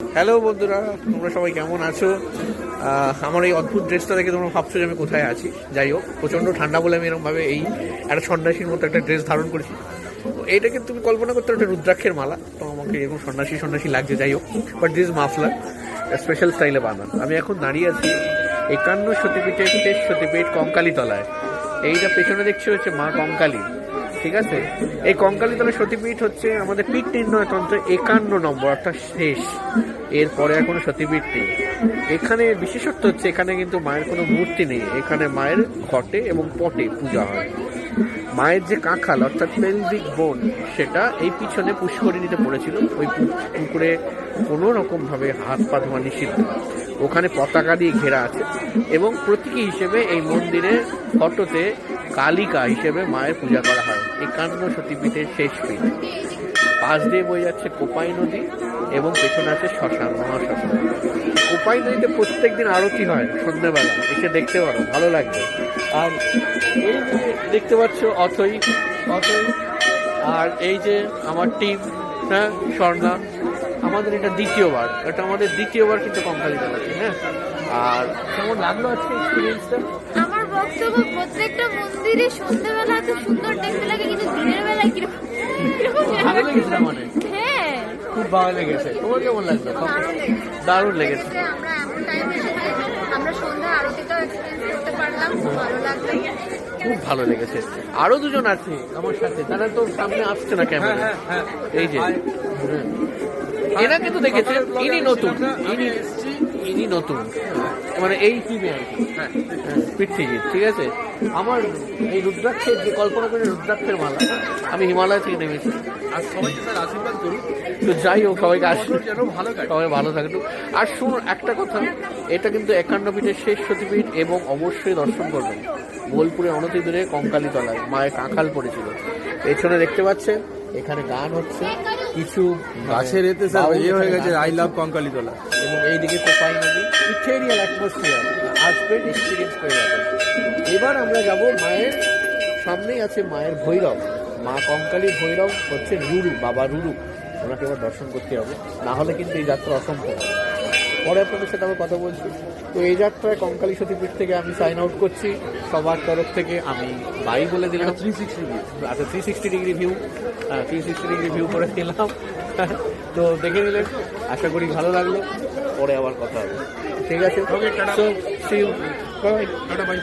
Hello বন্ধুরা, তোমরা সবাই কেমন আছো? আমার এই অদ্ভুত ড্রেসটা দেখে তোমরা ভাবছো যে আমি কোথায় আছি। যাই হোক, প্রচণ্ড ঠান্ডা বলে আমি এরকমভাবে এই একটা সন্ন্যাসীর মতো একটা ড্রেস ধারণ করেছি। তো এইটাকে তুমি কল্পনা করতে একটা রুদ্রাক্ষের মালা, তো আমাকে এরকম সন্ন্যাসী লাগছে। যাই হোক, বাট দিস মাফলার স্পেশাল স্টাইলে বানান। আমি এখন দাঁড়িয়ে আছি 51 সতীপীঠের শেষ সতীপীঠ কঙ্কালী তলায়। এইটা পেছনে দেখছি হচ্ছে মা কঙ্কালী, ঠিক আছে? এই কঙ্কালীতলা সতীপীঠ হচ্ছে আমাদের পীঠ নির্ণয় তন্ত্রে 51 নম্বর, অর্থাৎ শেষ। এরপরে আর কোনো সতীপীঠ নেই। এখানে বিশেষত্ব হচ্ছে এখানে কিন্তু মায়ের কোনো মূর্তি নেই, এখানে মায়ের ঘটে এবং পটে পূজা হয়। মায়ের যে কাঁখাল অর্থাৎ পেলভিক বোন, সেটা এই পিছনে পুষ্করিণীতে পড়েছিল। ওই পুকুরে কোনো রকমভাবে হাত পা ধোয়া নিষিদ্ধ। ওখানে পতাকা দিয়ে ঘেরা আছে এবং প্রতীকী হিসেবে এই মন্দিরে ফটোতে কালিকা হিসেবে মায়ের পূজা করা হয়। 51 সতীপীঠের শেষ পীঠ। পাশ দিয়ে বয়ে যাচ্ছে কোপাই নদী এবং পেছনে আছে শ্মশান, মহাশ্মশান। কোপাই নদীতে প্রত্যেক দিন আরতি হয় সন্ধ্যেবেলা, এসে দেখতে পারো, ভালো লাগবে। আর এই যে দেখতে পাচ্ছ অথই, আর এই যে আমার টিম, হ্যাঁ, স্বর্ণা। আমাদের এটা দ্বিতীয়বার, আমাদের দ্বিতীয়বার কিন্তু কঙ্কালী তলাতে। হ্যাঁ, আর কেমন লাগলো আজকে এক্সপিরিয়েন্সটা? আমার বক্তব্য, প্রত্যেকটা মন্দিরে সন্ধ্যাবেলা এত সুন্দর দেখতে লাগে, কিন্তু দিনের বেলায় কিরকম ভালো লেগেছে না? মানে হ্যাঁ, খুব ভালো লেগেছে। তোমার কেমন লাগলো? দারুণ লেগেছে। আমরা এমন টাইমে এসেছি, আমরা সন্ধ্যা আরতিটাও এক্সপেরিয়েন্স করতে পারলাম, খুব ভালো লাগলো। খুব ভালো লেগেছে। আরো দুজন আছে আমার সাথে, তারা তো সামনে আসছে না ক্যামেরা। এই যে এরা কিন্তু দেখেছে, ইনি নতুন, ইনি নতুন, মানে এই টিমে আর কি, পৃথ্বীজিৎ, ঠিক আছে? আমার এই রুদ্রাক্ষের যে কল্পনা করে রুদ্রাক্ষের মালা, আমি হিমালয় থেকে নেমেছি। আর সবাইকে তার আশীর্বাদ করুন, তো যাই হোক, সবাইকে আসলে যেন ভালো কাটে। সবাই ভালো থাকতো। আর শুন একটা কথা, এটা কিন্তু 51 পীঠের শেষ সতীপীঠ এবং অবশ্যই দর্শন করবেন বোলপুরে অনতি দূরে কঙ্কালী তলায় মায়ের কাঁখাল পড়েছিল। পেছনে দেখতে পাচ্ছেন এখানে গান হচ্ছে, কিছু গাছের এতে স্যার ইয়ে হয়ে গেছে, আই লাভ কঙ্কালী তলা। এবং এইদিকে কোপাই নদী, ইথেরিয়াল অ্যাটমসফিয়ার আসবেন, এক্সপিরিয়েন্স করে যাবেন। এবার আমরা যাব মায়ের সামনেই আছে মায়ের ভৈরব, মা কঙ্কালীর ভৈরব হচ্ছে রুরু, বাবা রুরু। ওনাকে এবার দর্শন করতে হবে, না হলে কিন্তু এই যাত্রা অসম্ভব। পরে আপনাদের সাথে আমি কথা বলছি। তো এই যাত্রায় কঙ্কালী সতীপীঠ থেকে আমি সাইন আউট করছি। সবার তরফ থেকে আমি বাই বলে দিলাম। 360 ডিগ্রি ভিউ, 360 ডিগ্রি ভিউ করে দিলাম। তো দেখে নিলেন, আশা করি ভালো লাগলো। পরে আবার কথা হবে, ঠিক আছে? Okay, tata. So, see you. Bye. Tata, by.